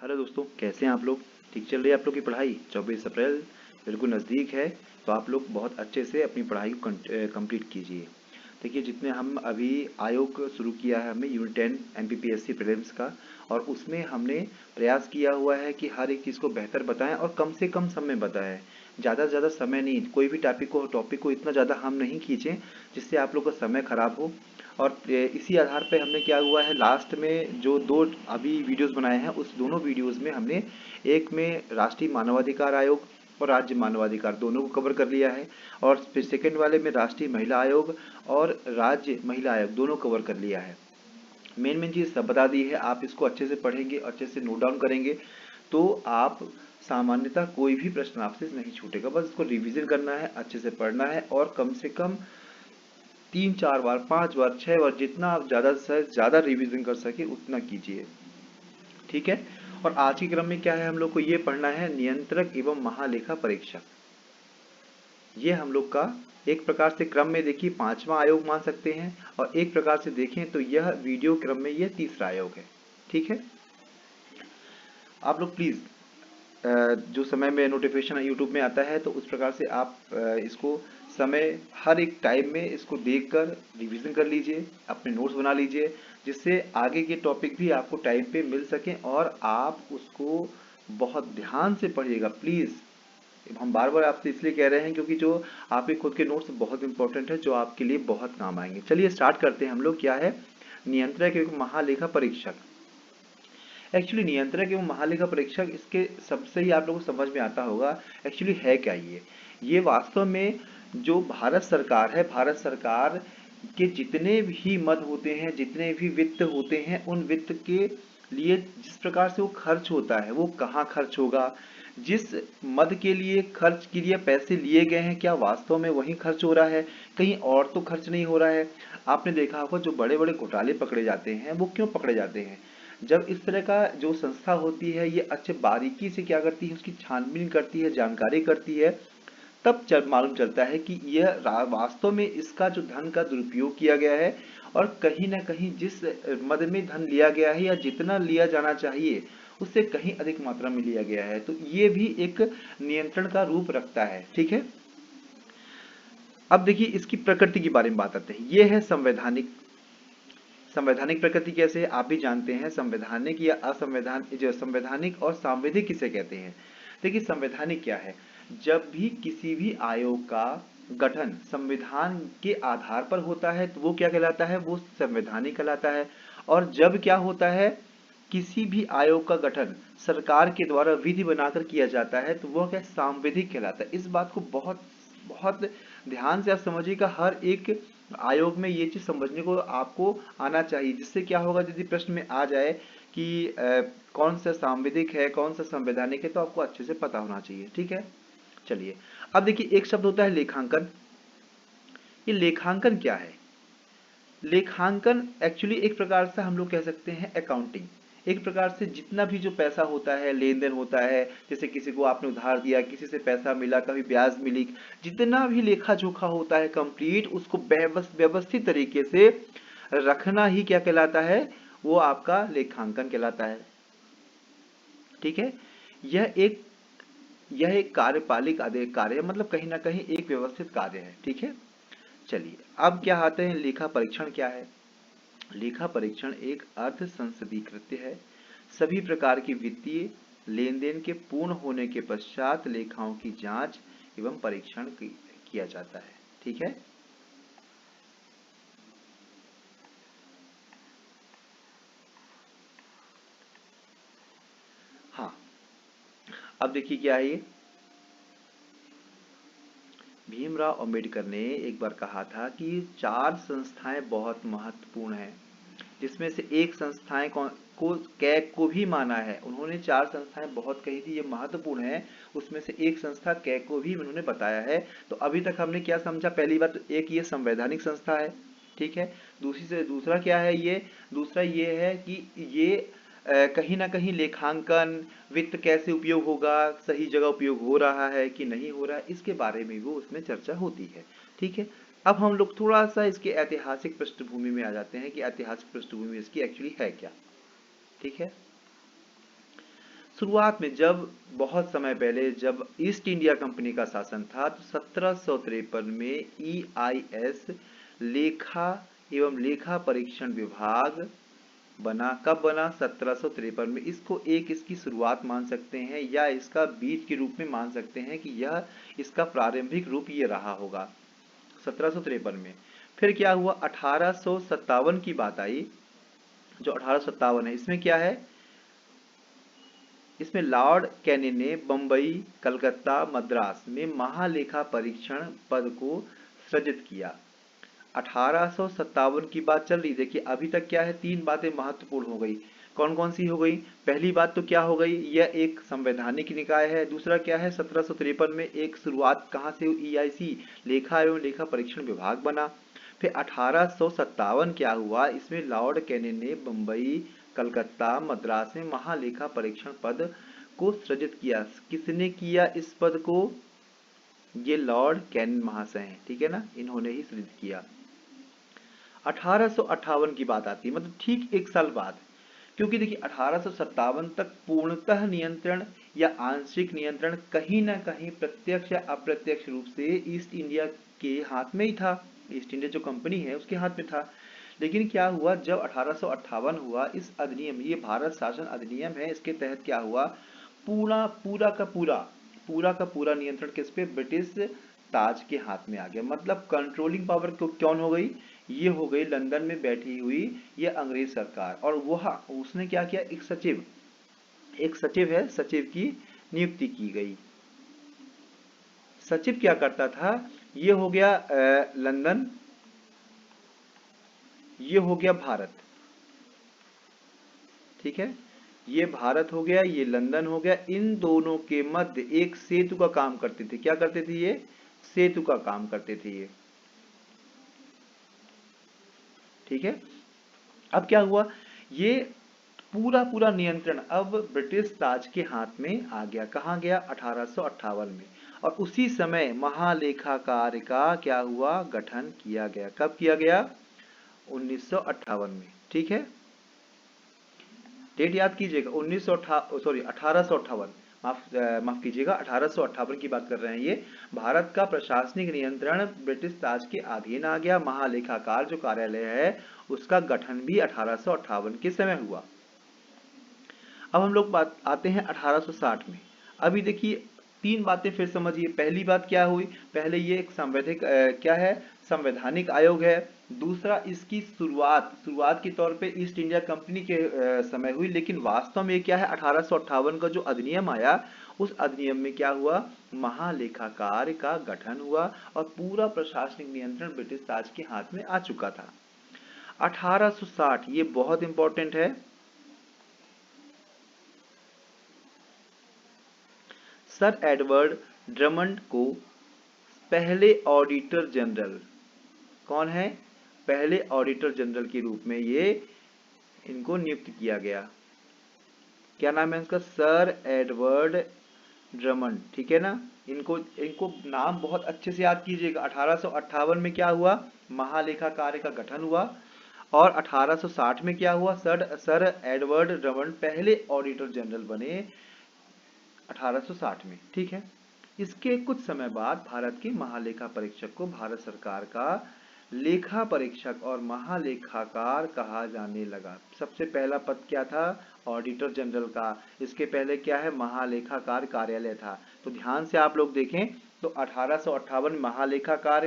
Hello दोस्तों, कैसे हैं आप लोग। ठीक चल रही है आप लोग की पढ़ाई। 24 अप्रैल बिल्कुल नज़दीक है, तो आप लोग बहुत अच्छे से अपनी पढ़ाई को कंप्लीट कीजिए। देखिए, जितने हम अभी आयोग शुरू किया है हमने यूनिट 10 एमपीपीएससी प्रीलिम्स का, और उसमें हमने प्रयास किया हुआ है कि हर एक चीज़ को बेहतर बताएं और कम से कम समय बताएं। ज़्यादा से ज़्यादा समय नहीं, कोई भी टॉपिक को इतना ज़्यादा हम नहीं खींचें जिससे आप लोग का समय खराब हो। और इसी आधार पे हमने क्या हुआ है, लास्ट में जो दो अभी वीडियोस बनाए हैं, उस दोनों वीडियोस में हमने एक में राष्ट्रीय मानवाधिकार आयोग और राज्य मानवाधिकार दोनों को कवर कर लिया है, और फिर सेकंड वाले में राष्ट्रीय महिला आयोग और राज्य महिला आयोग दोनों कवर कर लिया है। मेन मेन चीज़ सब बता दी है। आप इसको अच्छे से पढ़ेंगे, अच्छे से नोट डाउन करेंगे, तो आप सामान्यतः कोई भी प्रश्न आपसे नहीं छूटेगा। बस इसको रिवीजन करना है, अच्छे से पढ़ना है, और कम से कम 3-4 बार, 5 बार, 6 बार, जितना आप ज़्यादा से ज़्यादा रिवीजन कर सके उतना कीजिए। ठीक है। और आज के क्रम में क्या है, हम लोग को ये पढ़ना है नियंत्रक एवं महालेखा परीक्षक। ये हम लोग का एक प्रकार से क्रम में देखिए 5वां आयोग मान सकते हैं, और एक प्रकार से देखें तो यह वीडियो क्रम में यह तीसरा आयोग है। ठीक है। आप लोग प्लीज़ जो समय में नोटिफिकेशन यूट्यूब में आता है, तो उस प्रकार से आप इसको समय हर एक टाइम में इसको देखकर रिवीजन कर लीजिए, अपने नोट्स बना लीजिए, जिससे आगे के टॉपिक भी आपको टाइम पे मिल सकें और आप उसको बहुत ध्यान से पढ़िएगा प्लीज़। हम बार बार आपसे इसलिए कह रहे हैं क्योंकि जो आपके खुद के नोट्स बहुत इंपॉर्टेंट है, जो आपके लिए बहुत काम आएंगे। चलिए स्टार्ट करते हैं हम लोग। क्या है नियंत्रक एवं महालेखा परीक्षक। एक्चुअली नियंत्रक एवं महालेखा परीक्षक, इसके सबसे ही आप लोगों को समझ में आता होगा एक्चुअली है क्या ये वास्तव में जो भारत सरकार है, भारत सरकार के जितने भी मद होते हैं, जितने भी वित्त होते हैं, उन वित्त के लिए जिस प्रकार से वो खर्च होता है, वो कहाँ खर्च होगा, जिस मद के लिए खर्च के लिए पैसे लिए गए हैं, क्या वास्तव में वही खर्च हो रहा है, कहीं और तो खर्च नहीं हो रहा है। आपने देखा होगा जो बड़े बड़े घोटाले पकड़े जाते हैं, वो क्यों पकड़े जाते हैं, जब इस तरह का जो संस्था होती है ये अच्छे बारीकी से क्या करती है, उसकी छानबीन करती है, जानकारी करती है, तब मालूम चलता है कि यह वास्तव में इसका जो धन का दुरुपयोग किया गया है, और कहीं ना कहीं जिस मद में धन लिया गया है या जितना लिया जाना चाहिए उससे कहीं अधिक मात्रा में लिया गया है, तो ये भी एक नियंत्रण का रूप रखता है। ठीक है। अब देखिए इसकी प्रकृति के बारे में बात आते हैं। ये है संवैधानिक। संवैधानिक प्रकृति कैसे है आप भी जानते हैं। संवैधानिक या जो संवैधानिक और सांविधिक किसे कहते हैं। देखिए संवैधानिक क्या है, जब भी किसी भी आयोग का गठन संविधान के आधार पर होता है तो वो क्या कहलाता है, वो संवैधानिक कहलाता है। और जब क्या होता है, किसी भी आयोग का गठन सरकार के द्वारा विधि बनाकर किया जाता है तो वह क्या सांविधिक कहलाता है। इस बात को बहुत बहुत ध्यान से आप समझिएगा। हर एक आयोग में ये चीज समझने को आपको आना चाहिए, जिससे क्या होगा, यदि प्रश्न में आ जाए कि कौन सा सांविधिक है कौन सा संवैधानिक है, तो आपको अच्छे से पता होना चाहिए। ठीक है। चलिए अब देखिए एक शब्द होता है लेखांकन। ये लेखांकन क्या है। लेखांकन एक्चुअली एक प्रकार से हम लोग कह सकते हैं अकाउंटिंग। एक प्रकार से जितना भी जो पैसा होता है, लेन देन होता है, जैसे किसी को आपने उधार दिया, किसी से पैसा मिला, कभी ब्याज मिली, जितना भी लेखा जोखा होता है कंप्लीट, उसको व्यवस्थित तरीके से रखना ही क्या कहलाता है, वो आपका लेखांकन कहलाता है। ठीक है। यह एक यह एक कार्यपालिक कार्य है, मतलब कहीं ना कहीं एक व्यवस्थित कार्य है। ठीक है। चलिए अब क्या आते हैं, लेखा परीक्षण क्या है। लेखा परीक्षण एक अर्ध संसदीय कृत्य है। सभी प्रकार की वित्तीय लेन देन के पूर्ण होने के पश्चात लेखाओं की जांच एवं परीक्षण किया जाता है। ठीक है। हाँ, अब देखिए क्या है ये। भीमराव अंबेडकर ने एक बार कहा था कि 4 संस्थाएं बहुत महत्वपूर्ण हैं, जिसमें से एक संस्थाएं कैग को भी माना है। उन्होंने 4 संस्थाएं बहुत कही थी, ये महत्वपूर्ण है, उसमें से एक संस्था कैग को भी उन्होंने बताया है। तो अभी तक हमने क्या समझा, पहली बात तो एक ये संवैधानिक संस्था है। ठीक है। दूसरा क्या है ये, दूसरा ये है कि ये कहीं ना कहीं लेखांकन, वित्त कैसे उपयोग होगा, सही जगह उपयोग हो रहा है कि नहीं हो रहा है, इसके बारे में वो उसमें चर्चा होती है। ठीक है। अब हम लोग थोड़ा सा इसके ऐतिहासिक पृष्ठभूमि में आ जाते हैं कि ऐतिहासिक पृष्ठभूमि इसकी एक्चुअली है क्या। ठीक है। शुरुआत में जब बहुत समय पहले जब ईस्ट इंडिया कंपनी का शासन था तो 1753 में EIS लेखा एवं लेखा परीक्षण विभाग बना। कब बना? 1753 में। इसको एक इसकी शुरुआत मान सकते हैं या इसका बीज के रूप में मान सकते हैं कि यह इसका प्रारंभिक रूप ये रहा होगा 1753 में। फिर क्या हुआ? 1857 की बात आई। जो 1857 है इसमें क्या है? इसमें लॉर्ड कैनिंग ने बंबई, कलकत्ता, मद्रास में महालेखा परीक्षण पद को सृजित किया। 1857 की बात चल रही। देखिए अभी तक क्या है, तीन बातें महत्वपूर्ण हो गई। कौन कौन सी हो गई? पहली बात तो क्या हो गई, यह एक संवैधानिक निकाय है। दूसरा क्या है, 1753 में एक शुरुआत कहाँ से हुई? EIC लेखा एवं लेखा परीक्षण विभाग बना। फिर 1857 क्या हुआ, इसमें लॉर्ड कैनिंग ने बंबई, कलकत्ता, मद्रास में महालेखा परीक्षण पद को सृजित किया। किसने किया इस पद को? ये लॉर्ड कैनिंग महाशय हैं, ठीक है ना, इन्होंने ही सृजित किया। 1858 की बात आती है, मतलब ठीक एक साल बाद। क्योंकि देखिए 1857 तक पूर्णतः नियंत्रण या आंशिक नियंत्रण कहीं ना कहीं प्रत्यक्ष या अप्रत्यक्ष रूप से ईस्ट इंडिया के हाथ में ही था। ईस्ट इंडिया जो कंपनी है उसके हाथ में था। लेकिन क्या हुआ, जब 1858 हुआ, इस अधिनियम, ये भारत शासन अधिनियम है, इसके तहत क्या हुआ, पूरा पूरा का पूरा नियंत्रण किस पे? ब्रिटिश ताज के हाथ में आ गया। मतलब कंट्रोलिंग पावर कौन हो गई? ये हो गई लंदन में बैठी हुई ये अंग्रेज सरकार। और वह उसने क्या किया, एक सचिव है, सचिव की नियुक्ति की गई। सचिव क्या करता था? ये हो गया लंदन, ये हो गया भारत, ठीक है, ये भारत हो गया, ये लंदन हो गया। इन दोनों के मध्य एक सेतु का काम करते थे। क्या करते थे? ये सेतु का काम करते थे ये, ठीक है। अब क्या हुआ, ये पूरा नियंत्रण अब ब्रिटिश ताज के हाथ में आ गया। कहाँ गया? 1858 में। और उसी समय महालेखाकार का क्या हुआ, गठन किया गया। कब किया गया? 1958 में, ठीक है। डेट याद कीजिएगा, 1858, माफ कीजिएगा, 1858 की बात कर रहे हैं। ये भारत का प्रशासनिक नियंत्रण ब्रिटिश ताज के अधीन आ गया। महालेखाकार जो कार्यालय है उसका गठन भी 1858 के समय हुआ। अब हम लोग बात आते हैं 1860 में। अभी देखिए तीन बातें फिर समझिए। पहली बात क्या हुई, पहले ये एक संवैधानिक क्या है, संवैधानिक आयोग है। दूसरा, इसकी शुरुआत के तौर पे ईस्ट इंडिया कंपनी के समय हुई। लेकिन वास्तव में क्या है, 1858 का जो अधिनियम आया, उस अधिनियम में क्या हुआ, महालेखाकार का गठन हुआ और पूरा प्रशासनिक नियंत्रण ब्रिटिश ताज के हाथ में आ चुका था। 1860 ये बहुत इंपॉर्टेंट है। सर एडवर्ड ड्रमंड को पहले ऑडिटर जनरल, कौन है, पहले ऑडिटर जनरल के रूप में ये इनको नियुक्त किया गया। क्या नाम है इसका? सर एडवर्ड ड्रमंड, ठीक है ना। इनको इनको नाम बहुत अच्छे से याद कीजिएगा। 1858 में क्या हुआ, महालेखाकार का गठन हुआ। और 1860 में क्या हुआ, सर एडवर्ड ड्रमंड पहले ऑडिटर जनरल बने 1860 में, ठीक है। इसके कुछ समय बाद भारत के महालेखा परीक्षक को भारत सरकार का लेखा परीक्षक और महालेखाकार कहा जाने लगा। सबसे पहला पद क्या था? ऑडिटर जनरल का। इसके पहले क्या है, महालेखाकार कार्यालय था। तो ध्यान से आप लोग देखें तो 1858 महालेखाकार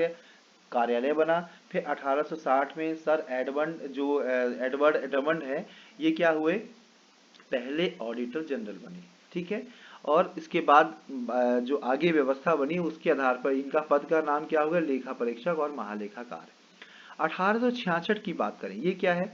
कार्यालय बना। फिर 1860 में सर एडवर्ड ड्रमंड है, ये क्या हुए, पहले ऑडिटर जनरल बने, ठीक है। और इसके बाद जो आगे व्यवस्था बनी उसके आधार पर इनका पद का नाम क्या होगा, लेखा परीक्षक और महालेखाकार। 1866 की बात करें, ये क्या है,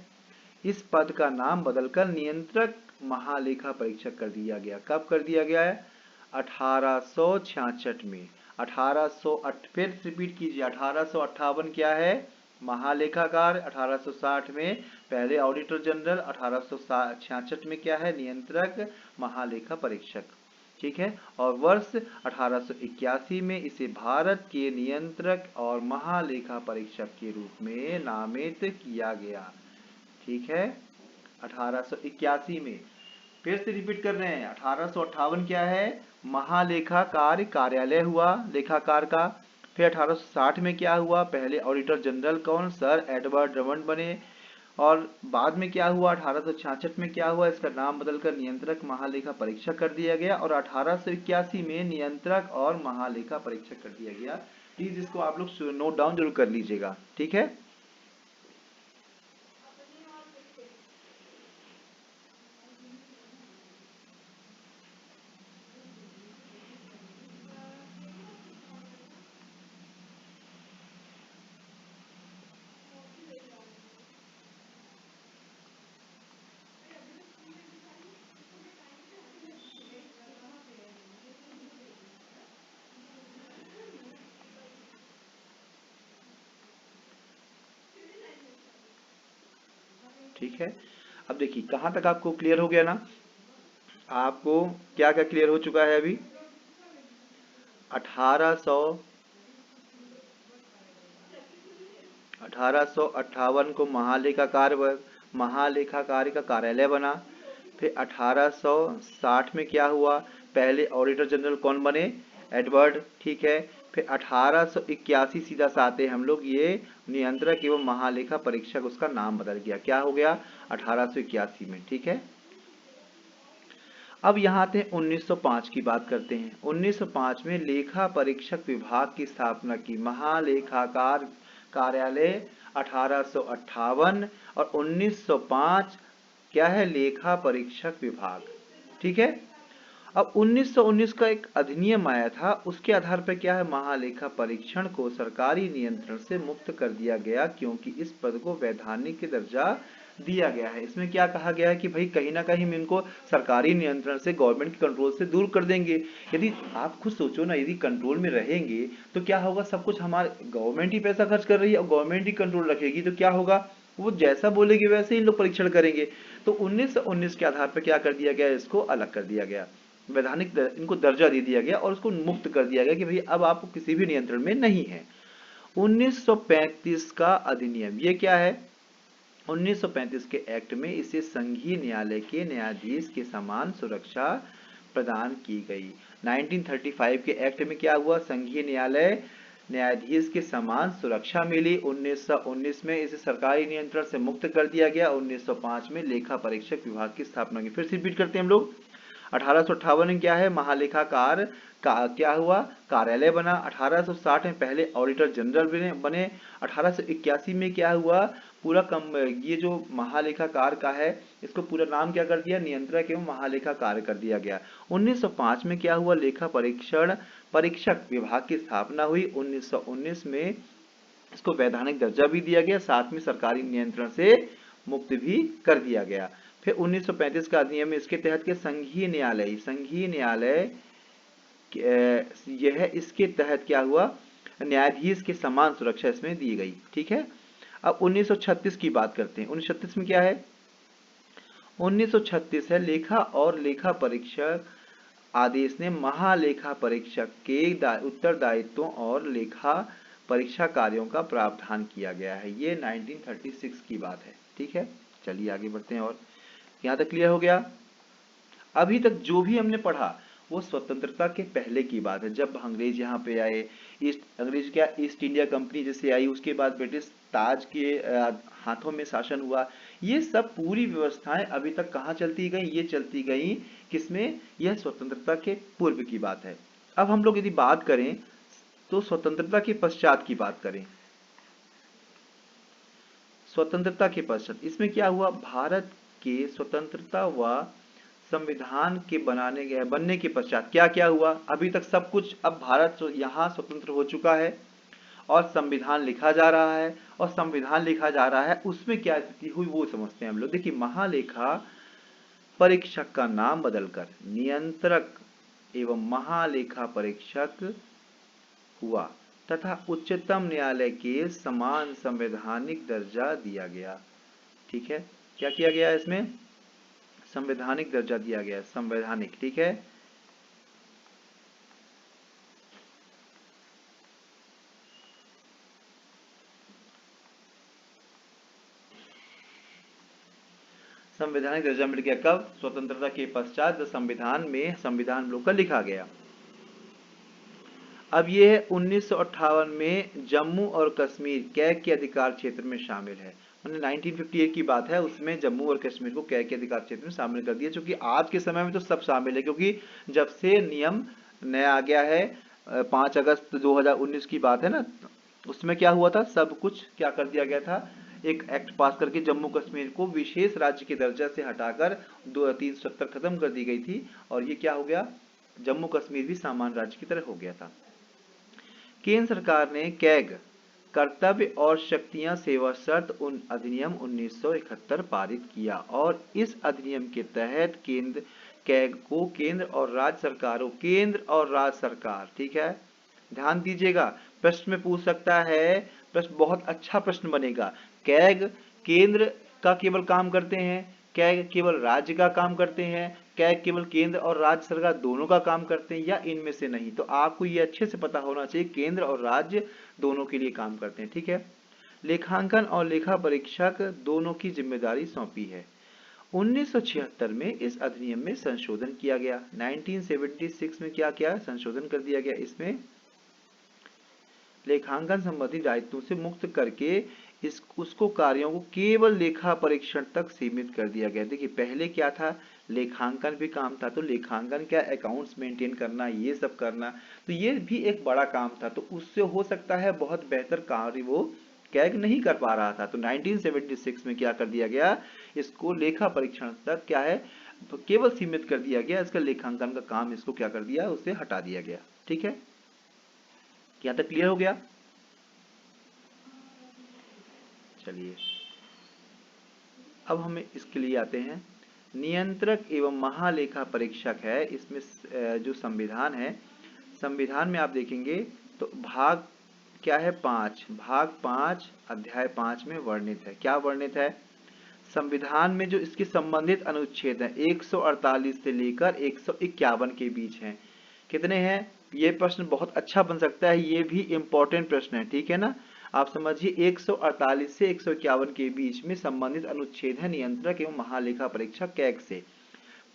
इस पद का नाम बदलकर नियंत्रक महालेखा परीक्षक कर दिया गया। कब कर दिया गया है? 1866 में। 1808 फिर रिपीट कीजिए, 1858 क्या है, महालेखाकार। 1860 में पहले ऑडिटर जनरल। 1866 में क्या है, नियंत्रक महालेखा परीक्षक, ठीक है। और वर्ष 1881 में इसे भारत के नियंत्रक और महालेखा परीक्षक के रूप में नामित किया गया, ठीक है। 1881 में फिर से रिपीट कर रहे हैं, 1858 क्या है, महालेखाकार कार्यालय हुआ लेखाकार का। फिर 1860 में क्या हुआ, पहले ऑडिटर जनरल कौन, सर एडवर्ड ड्रमंड बने। और बाद में क्या हुआ, 1866 में क्या हुआ, इसका नाम बदलकर नियंत्रक महालेखा परीक्षक कर दिया गया। और 1881 में नियंत्रक और महालेखा परीक्षक कर दिया गया। प्लीज इसको आप लोग नोट डाउन जरूर कर लीजिएगा, ठीक है। ठीक है, अब देखिए कहाँ तक आपको क्लियर हो गया ना, आपको क्या क्या क्लियर हो चुका है अभी। 1800 1858 को महालेखाकार का कार्यालय बना। फिर 1860 में क्या हुआ, पहले ऑडिटर जनरल कौन बने, एडवर्ड, ठीक है। फिर 1881 सीधा से आते हैं हम लोग, ये नियंत्रक एवं महालेखा परीक्षक उसका नाम बदल गया, क्या हो गया, 1881 में, ठीक है। अब यहाँ आते हैं 1905 की बात करते हैं। 1905 में लेखा परीक्षक विभाग की स्थापना की, महालेखाकार कार्यालय 1858 और 1905 क्या है, लेखा परीक्षक विभाग, ठीक है। अब 1919 का एक अधिनियम आया था, उसके आधार पर क्या है, महालेखा परीक्षण को सरकारी नियंत्रण से मुक्त कर दिया गया, क्योंकि इस पद को वैधानिक दर्जा दिया गया है। इसमें क्या कहा गया है कि भाई कहीं ना कहीं हम इनको सरकारी नियंत्रण से, गवर्नमेंट के कंट्रोल से दूर कर देंगे। यदि आप खुद सोचो ना, यदि कंट्रोल में रहेंगे तो क्या होगा, सब कुछ हमारे गवर्नमेंट ही पैसा खर्च कर रही है और गवर्नमेंट ही कंट्रोल रखेगी, तो क्या होगा, वो जैसा बोलेगी वैसे ही लोग परीक्षण करेंगे। तो 1919 के आधार पर क्या कर दिया गया, इसको अलग कर दिया गया, वैधानिक इनको दर्जा दे दिया गया और उसको मुक्त कर दिया गया कि भाई अब आप किसी भी नियंत्रण में नहीं है। 1935 का अधिनियम, ये क्या है, 1935 के एक्ट में इसे संघीय न्यायालय के न्यायाधीश के समान सुरक्षा प्रदान की गई। 1935 के एक्ट में क्या हुआ, संघीय न्यायालय न्यायाधीश के समान सुरक्षा मिली। 1919 में इसे सरकारी नियंत्रण से मुक्त कर दिया गया। 1905 में लेखा परीक्षक विभाग की स्थापना की। फिर से रिपीट करते हैं हम लोग, 1858 में क्या है, महालेखाकार का क्या हुआ, कार्यालय बना। 1860 में पहले ऑडिटर जनरल बने। 1881 में क्या हुआ, पूरा ये जो महालेखाकार का है, इसको पूरा नाम क्या कर दिया, नियंत्रक एवं महालेखाकार कर दिया गया। 1905 में क्या हुआ, लेखा परीक्षण परीक्षक विभाग की स्थापना हुई। 1919 में इसको वैधानिक दर्जा भी दिया गया, साथ में सरकारी नियंत्रण से मुक्त भी कर दिया गया। फिर 1935 का अधिनियम में इसके तहत के संघीय न्यायालय यह इसके तहत क्या हुआ, न्यायाधीश के समान सुरक्षा इसमें दी गई, ठीक है। अब 1936 की बात करते हैं। 1936 में क्या है, 1936 है, लेखा और लेखा परीक्षक आदेश ने महालेखा परीक्षक के उत्तरदायित्वों और लेखा परीक्षा कार्यों का प्रावधान किया गया है। ये 1936 की बात है, ठीक है। चलिए आगे बढ़ते हैं, और यहाँ तक क्लियर हो गया। अभी तक जो भी हमने पढ़ा वो स्वतंत्रता के पहले की बात है, जब अंग्रेज यहाँ पे आए, अंग्रेज क्या, ईस्ट इंडिया कंपनी जैसे आई, उसके बाद ब्रिटिश ताज के हाथों में शासन हुआ। ये सब पूरी व्यवस्थाएं अभी तक कहाँ चलती गई, ये चलती गई किसमें, यह स्वतंत्रता के पूर्व की बात है। अब हम लोग यदि बात करें तो स्वतंत्रता के पश्चात की बात करें। स्वतंत्रता के पश्चात इसमें क्या हुआ, भारत के स्वतंत्रता व संविधान के बनने के पश्चात क्या क्या हुआ। अभी तक सब कुछ, अब भारत यहाँ स्वतंत्र हो चुका है और संविधान लिखा जा रहा है, और संविधान लिखा जा रहा है उसमें क्या स्थिति हुई वो समझते हैं हम लोग। देखिए, महालेखा परीक्षक का नाम बदलकर नियंत्रक एवं महालेखा परीक्षक हुआ तथा उच्चतम न्यायालय के समान संवैधानिक दर्जा दिया गया, ठीक है। क्या किया गया इसमें, संवैधानिक दर्जा दिया गया, संवैधानिक, ठीक है। संवैधानिक दर्जा मिल गया कब? स्वतंत्रता के पश्चात, जब संविधान में संविधान लोग का लिखा गया। अब ये है 1958 में जम्मू और कश्मीर कैग के अधिकार क्षेत्र में शामिल है। मैंने 1958 की बात है, उसमें जम्मू और कश्मीर को कैग के अधिकार क्षेत्र में शामिल कर दिया, क्योंकि आज के समय में तो सब शामिल है, क्योंकि जब से नियम नया आ गया है 5 अगस्त 2019 की बात है ना, उसमें क्या हुआ था, सब कुछ क्या कर दिया गया था, एक एक्ट पास करके जम्मू कश्मीर को विशेष राज्य के दर्जा से हटाकर 370 खत्म कर दी गई थी, और ये क्या हो गया, जम्मू कश्मीर भी सामान्य राज्य की तरह हो गया था। केंद्र सरकार ने कैग कर्तव्य और शक्तियां सेवा शर्त अधिनियम 1971 पारित किया, और इस अधिनियम के तहत कैग को केंद्र और राज्य सरकारों, केंद्र और राज्य सरकार, ठीक है, ध्यान दीजिएगा, प्रश्न में पूछ सकता है, प्रश्न बहुत अच्छा प्रश्न बनेगा। कैग केंद्र का केवल काम करते हैं, कैग केवल राज्य का काम करते हैं, कैग केवल केंद्र और राज्य सरकार दोनों का काम करते हैं, या इनमें से नहीं? तो आपको ये अच्छे से पता होना चाहिए, केंद्र और राज्य दोनों के लिए काम करते हैं, ठीक है। लेखांकन और लेखा परीक्षक दोनों की जिम्मेदारी सौंपी है। 1976 में इस अधिनियम में संशोधन किया गया। 1976 में क्या किया, संशोधन कर दिया गया, इसमें लेखांकन संबंधी दायित्वों से मुक्त करके उसको कार्यों को केवल लेखा परीक्षण तक सीमित कर दिया गया। देखिए पहले क्या था, लेखांकन भी काम था, तो लेखांकन क्या, अकाउंट्स मेंटेन करना, ये सब करना, तो ये भी एक बड़ा काम था, तो उससे हो सकता है बहुत बेहतर कार्य वो कैग नहीं कर पा रहा था। तो 1976 में क्या कर दिया गया, इसको लेखा परीक्षण तक क्या है, केवल सीमित कर दिया गया, इसका लेखांकन का काम इसको क्या कर दिया, उससे हटा दिया गया, ठीक है। यहाँ तक क्लियर हो गया? चलिए अब हम इसके लिए आते हैं। नियंत्रक एवं महालेखा परीक्षक है, इसमें जो संविधान है, संविधान में आप देखेंगे तो भाग क्या है, 5, भाग 5 अध्याय 5 में वर्णित है। क्या वर्णित है? संविधान में जो इसके संबंधित अनुच्छेद हैं 148 से लेकर 151 के बीच हैं। कितने हैं? ये प्रश्न बहुत अच्छा बन सकता है, ये भी इंपॉर्टेंट प्रश्न है, ठीक है ना। आप समझिए 148 से 151 के बीच में संबंधित अनुच्छेद है नियंत्रक एवं महालेखा परीक्षक कैग से।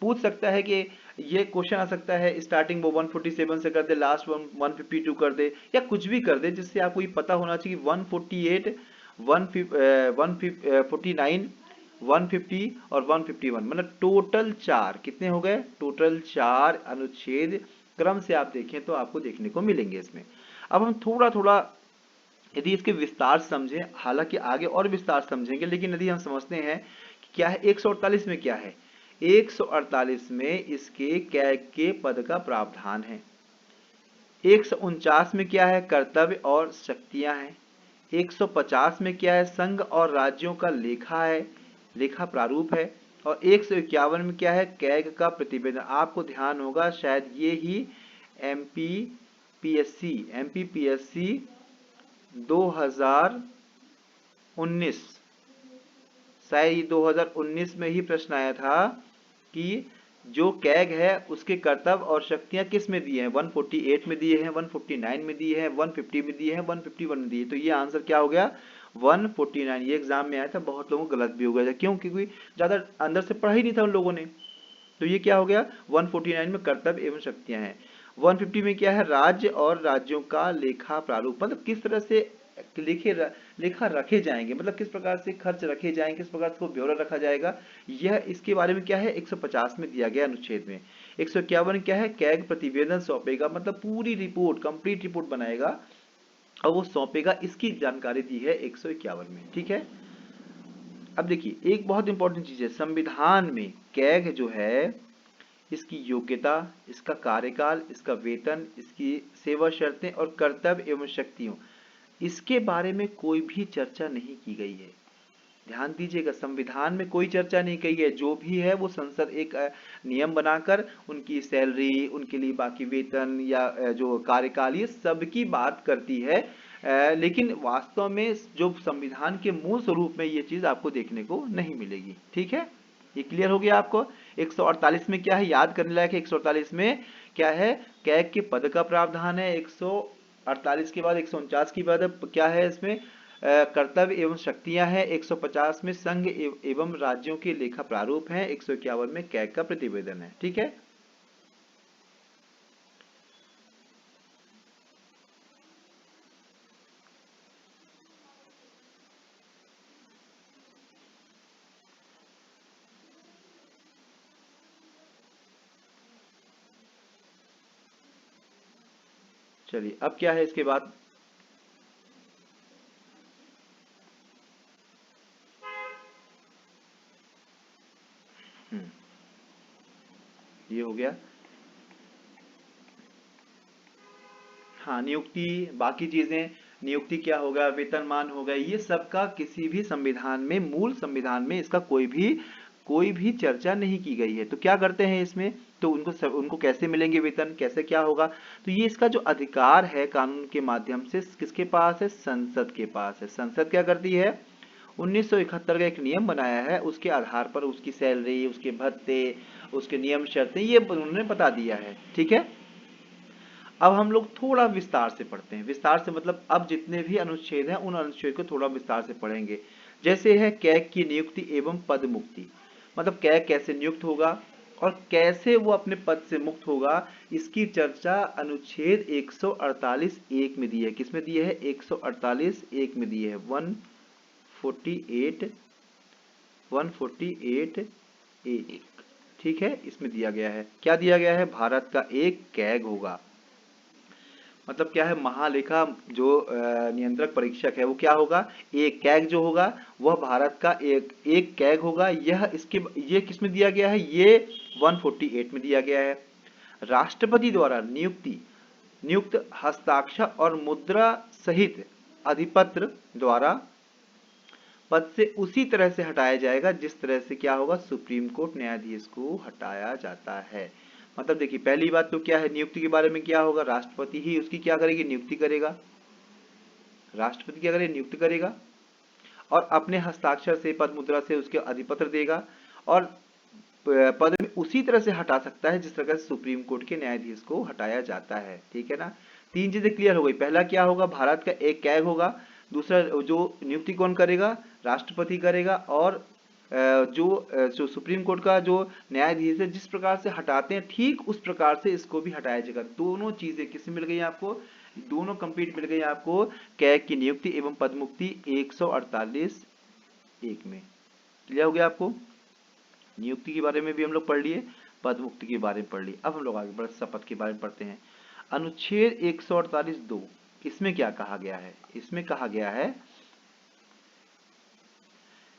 पूछ सकता है कि ये क्वेश्चन आ सकता है, स्टार्टिंग वो 147 से कर दे, लास्ट 152 कर दे, या कुछ भी कर दे, जिससे आपको ये पता होना चाहिए 148, 149, 150 और 151, मतलब टोटल 4 कितने हो गए, टोटल 4 अनुच्छेद क्रम से आप देखें तो आपको देखने को मिलेंगे इसमें। अब हम थोड़ा थोड़ा यदि इसके विस्तार समझें, हालांकि आगे और विस्तार समझेंगे, लेकिन यदि हम समझते हैं कि क्या है 148 में, क्या है 148 में इसके कैग के पद का प्रावधान है। 149 में क्या है, कर्तव्य और शक्तियां हैं। 150 में क्या है, संघ और राज्यों का लेखा है, लेखा प्रारूप है। और 151 में क्या है, कैग का प्रतिवेदन। आपको ध्यान होगा शायद ये ही एमपीपीएससी 2019, शायद 2019 में ही प्रश्न आया था कि जो कैग है उसके कर्तव्य और शक्तियां किस में दिए हैं, 148 में दिए हैं, 149 में दिए हैं, 150 में दिए हैं, 151 में दिए। तो ये आंसर क्या हो गया, 149। ये एग्जाम में आया था, बहुत लोगों को गलत भी हो गया था, क्यों, क्योंकि ज्यादा अंदर से पढ़ा ही नहीं था उन लोगों ने। तो ये क्या हो गया, 149 में कर्तव्य एवं शक्तियां हैं। 150 में क्या है, राज्य और राज्यों का लेखा प्रारूप, मतलब किस तरह से लेखा रखे जाएंगे, मतलब किस प्रकार से खर्च रखे जाएंगे, किस प्रकार से ब्यौरा रखा जाएगा, यह इसके बारे में क्या है 150 में दिया गया अनुच्छेद में। 151 क्या है, कैग प्रतिवेदन सौंपेगा, मतलब पूरी रिपोर्ट, कंप्लीट रिपोर्ट बनाएगा और वो सौंपेगा, इसकी जानकारी दी है 151 में, ठीक है। अब देखिए एक बहुत इंपॉर्टेंट चीज है, संविधान में कैग जो है, इसकी योग्यता, इसका कार्यकाल, इसका वेतन, इसकी सेवा शर्तें और कर्तव्य एवं शक्तियों, इसके बारे में कोई भी चर्चा नहीं की गई है। ध्यान दीजिएगा, संविधान में कोई चर्चा नहीं की है, जो भी है वो संसद एक नियम बनाकर उनकी सैलरी, उनके लिए बाकी वेतन या जो कार्यकाल, ये सबकी बात करती है। लेकिन वास्तव में जो संविधान के मूल स्वरूप में ये चीज आपको देखने को नहीं मिलेगी, ठीक है। ये क्लियर हो गया आपको। 148 में क्या है, याद करने लायक है, 148 में क्या है, कैग के पद का प्रावधान है। 148 के बाद 149 की बाद क्या है, इसमें कर्तव्य एवं शक्तियां हैं 150 में, संघ एवं राज्यों के लेखा प्रारूप हैं 151 में, कैग का प्रतिवेदन है। ठीक है, चलिए अब क्या है इसके बाद। ये हो गया। हाँ, नियुक्ति, बाकी चीजें, नियुक्ति क्या होगा, वेतनमान होगा, ये सब का किसी भी संविधान में, मूल संविधान में इसका कोई भी चर्चा नहीं की गई है। तो क्या करते हैं इसमें, तो उनको कैसे मिलेंगे वेतन, कैसे क्या होगा, तो ये इसका जो अधिकार है कानून के माध्यम से किसके पास है, संसद के पास है। संसद क्या करती है, 1971 का एक नियम बनाया है, उसके आधार पर उसकी सैलरी, उसके भत्ते, उसके नियम शर्तें ये उन्होंने बता दिया है। ठीक है, अब हम लोग थोड़ा विस्तार से पढ़ते हैं। विस्तार से मतलब अब जितने भी अनुच्छेद हैं उन अनुच्छेद को थोड़ा विस्तार से पढ़ेंगे। जैसे है कैग की नियुक्ति एवं पद मुक्ति, मतलब कैग कैसे नियुक्त होगा और कैसे वो अपने पद से मुक्त होगा, इसकी चर्चा अनुच्छेद 148 एक में दी है। किसमें दी है, 148 एक में दी है, 148 ए। ठीक है, इसमें दिया गया है, क्या दिया गया है, भारत का एक कैग होगा। मतलब क्या है, महालेखा जो नियंत्रक परीक्षक है वो क्या होगा, एक कैग जो होगा वह भारत का एक कैग होगा। ये किस में दिया गया है, ये 148 में दिया गया है। राष्ट्रपति द्वारा नियुक्त हस्ताक्षर और मुद्रा सहित अधिपत्र द्वारा पद से उसी तरह से हटाया जाएगा जिस तरह से क्या होगा, सुप्रीम कोर्ट न्यायाधीश को हटाया जाता है। मतलब देखिए, पहली बात तो क्या है, नियुक्ति के बारे में क्या होगा, राष्ट्रपति ही उसकी क्या करेगी, नियुक्ति करेगा। राष्ट्रपति क्या करेगा, नियुक्त करेगा और अपने हस्ताक्षर से, पद मुद्रा से उसके अधिपत्र देगा और पद में उसी तरह से हटा सकता है जिस तरह से सुप्रीम कोर्ट के न्यायाधीश को हटाया जाता है। ठीक है ना, तीन चीजें क्लियर हो गई। पहला क्या होगा, भारत का एक कैग होगा। दूसरा, जो नियुक्ति कौन करेगा, राष्ट्रपति करेगा। और जो सुप्रीम कोर्ट का जो न्यायाधीश है जिस प्रकार से हटाते हैं ठीक उस प्रकार से इसको भी हटाया जाएगा। दोनों चीजें किससे मिल गई आपको, दोनों कंप्लीट मिल गई आपको कैग की नियुक्ति एवं पदमुक्ति 148 एक में। क्लियर हो गया आपको, नियुक्ति के बारे में भी हम लोग पढ़ लिए, पद मुक्ति के बारे में पढ़ लिए। अब हम लोग आगे बढ़ शपथ के बारे में पढ़ते हैं। अनुच्छेद 148(2), इसमें क्या कहा गया है, इसमें कहा गया है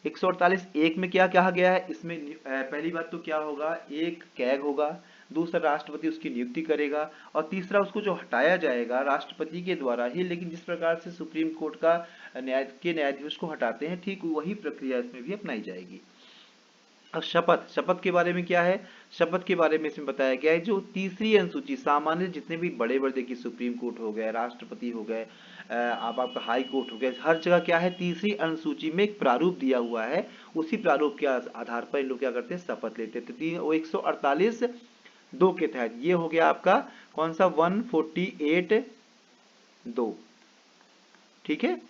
148 एक में क्या कहा गया है, इसमें पहली बात तो क्या होगा, एक कैग होगा, दूसरा राष्ट्रपति उसकी नियुक्ति करेगा और तीसरा उसको जो हटाया जाएगा राष्ट्रपति के द्वारा ही। लेकिन जिस प्रकार से सुप्रीम कोर्ट का न्यायाधीश को हटाते हैं ठीक वही प्रक्रिया इसमें भी अपनाई जाएगी। अब शपथ के बारे में क्या है, शपथ के बारे में इसमें बताया गया है जो तीसरी अनुसूची, सामान्य जितने भी बड़े बड़े देखिए, सुप्रीम कोर्ट हो गए, राष्ट्रपति हो गए, आपका हाई कोर्ट हो गया, हर जगह क्या है, तीसरी अनुसूची में एक प्रारूप दिया हुआ है, उसी प्रारूप के आधार पर इन लोग क्या करते हैं, शपथ लेते थे। वो 148(2) के तहत ये हो गया आपका कौन सा, 148(2). ठीक है,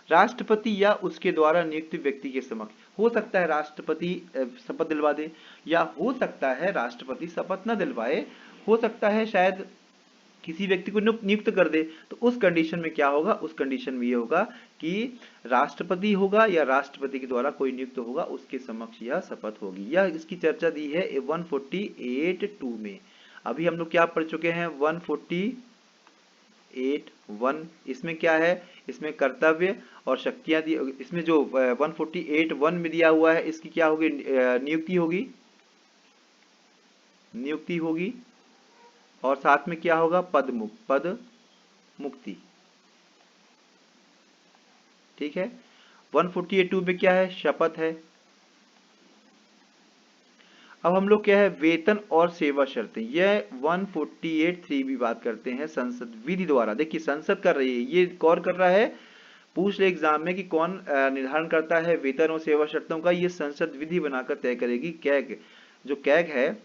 राष्ट्रपति या उसके द्वारा नियुक्त व्यक्ति के समक्ष, हो सकता है राष्ट्रपति शपथ दिलवा दे या हो सकता है राष्ट्रपति शपथ न दिलवाए, हो सकता है शायद किसी व्यक्ति को नियुक्त कर दे। तो उस कंडीशन में क्या होगा, उस कंडीशन में ये होगा कि राष्ट्रपति होगा या राष्ट्रपति के द्वारा कोई नियुक्त होगा उसके समक्ष यह शपथ होगी। यह इसकी चर्चा दी है 148(2) में। अभी हम लोग क्या पढ़ चुके हैं, 148(1). इसमें क्या है, इसमें कर्तव्य और शक्तियां दी। इसमें जो 148(1) में दिया हुआ है इसकी क्या होगी, नियुक्ति होगी और साथ में क्या होगा, पद मुक्ति। ठीक है, 148(2) में क्या है, शपथ है। अब हम लोग क्या है, वेतन और सेवा शर्तें, यह 148(3) भी बात करते हैं संसद विधि द्वारा। देखिए संसद कर रही है, ये कौन कर रहा है, पूछ ले एग्जाम में कि कौन निर्धारण करता है वेतन और सेवा शर्तों का, ये संसद विधि बनाकर तय करेगी। कैग, जो कैग है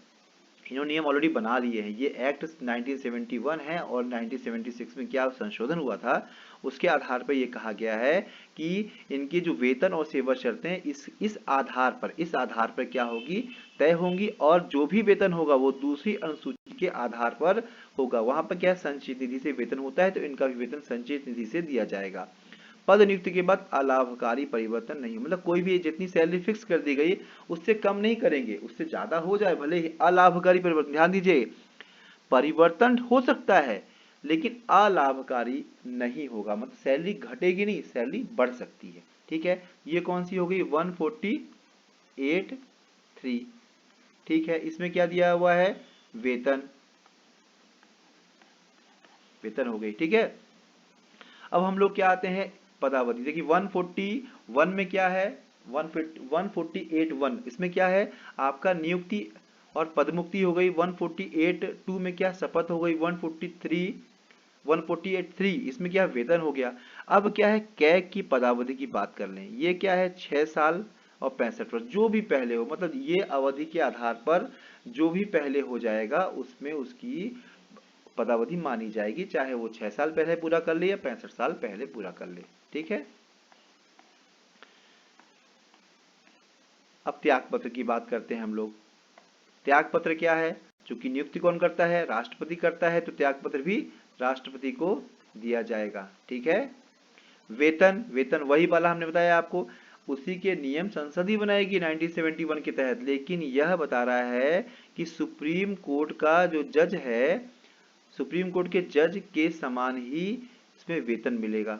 इन्होंने नियम ऑलरेडी बना लिए हैं। ये एक्ट 1971 है और 1976 में क्या संशोधन हुआ था, उसके आधार पर ये कहा गया है कि इनके जो वेतन और सेवा शर्तें इस आधार पर क्या होगी, तय होंगी, और जो भी वेतन होगा वो दूसरी अनुसूची के आधार पर होगा। वहां पर क्या संचित निधि से वेतन होता है, तो इनका भी वेतन संचित निधि से दिया जाएगा। पद नियुक्ति के बाद अलाभकारी परिवर्तन नहीं, मतलब कोई भी जितनी सैलरी फिक्स कर दी गई उससे कम नहीं करेंगे, उससे ज्यादा हो जाए भले ही। अलाभकारी परिवर्तन, ध्यान दीजिए, परिवर्तन हो सकता है लेकिन अलाभकारी नहीं होगा, मतलब सैलरी घटेगी नहीं, सैलरी बढ़ सकती है। ठीक है, ये कौन सी हो गई, 148(3). ठीक है, इसमें क्या दिया हुआ है, वेतन, वेतन हो गई। ठीक है, अब हम लोग क्या आते हैं, पदावधि। देखिए 141 में क्या है, 148(1), इसमें क्या है आपका नियुक्ति और पदमुक्ति हो गई। 148(2) में क्या शपथ हो गई। 148(3), इसमें क्या वेतन हो गया। अब क्या है, कैग की पदावधि की बात कर लें, ये क्या है 6 साल और 65 वर्ष, जो भी पहले हो, मतलब ये अवधि के आधार पर जो भी पहले हो जाएगा उसमें उसकी पदावधि मानी जाएगी, चाहे वो 6 साल पहले पूरा कर ले या 65 साल पहले पूरा कर ले। ठीक है, अब त्यागपत्र की बात करते हैं हम लोग। त्यागपत्र क्या है, चूंकि नियुक्ति कौन करता है, राष्ट्रपति करता है, तो त्यागपत्र भी राष्ट्रपति को दिया जाएगा। ठीक है, वेतन, वेतन वही वाला हमने बताया आपको, उसी के नियम संसद ही बनाएगी 1971 के तहत, लेकिन यह बता रहा है कि सुप्रीम कोर्ट का जो जज है, सुप्रीम कोर्ट के जज के समान ही इसमें वेतन मिलेगा।